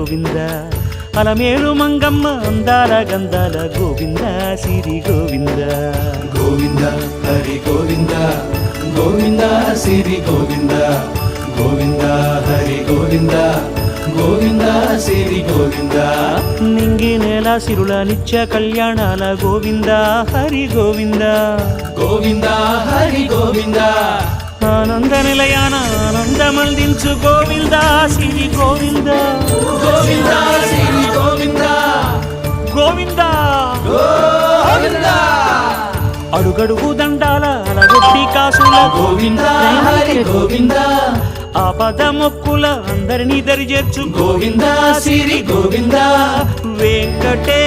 గోవింద అలమేలు మంగమ్మ అందాల గంధాల గోవింద సిరి గోవింద గోవింద హరి గోవింద గోవింద సిరి గోవింద గోవింద హరి గోవింద గోవింద సిరి గోవింద నింగి నేల సిరుల నిత్య కళ్యాణాల గోవింద హరి గోవింద గోవింద హరి గోవింద ఆనంద నిలయాన ఆనందమందించు గోవింద సిరి గోవింద గోవింద సిరి గోవింద గోవింద గోవింద అడుగడుగు దండాల అలగొట్టి కాసుల గోవింద హరి గోవింద ఆపద మొక్కుల అందరినీ దరిచేర్చు గోవింద సిరి గోవింద వెంకటే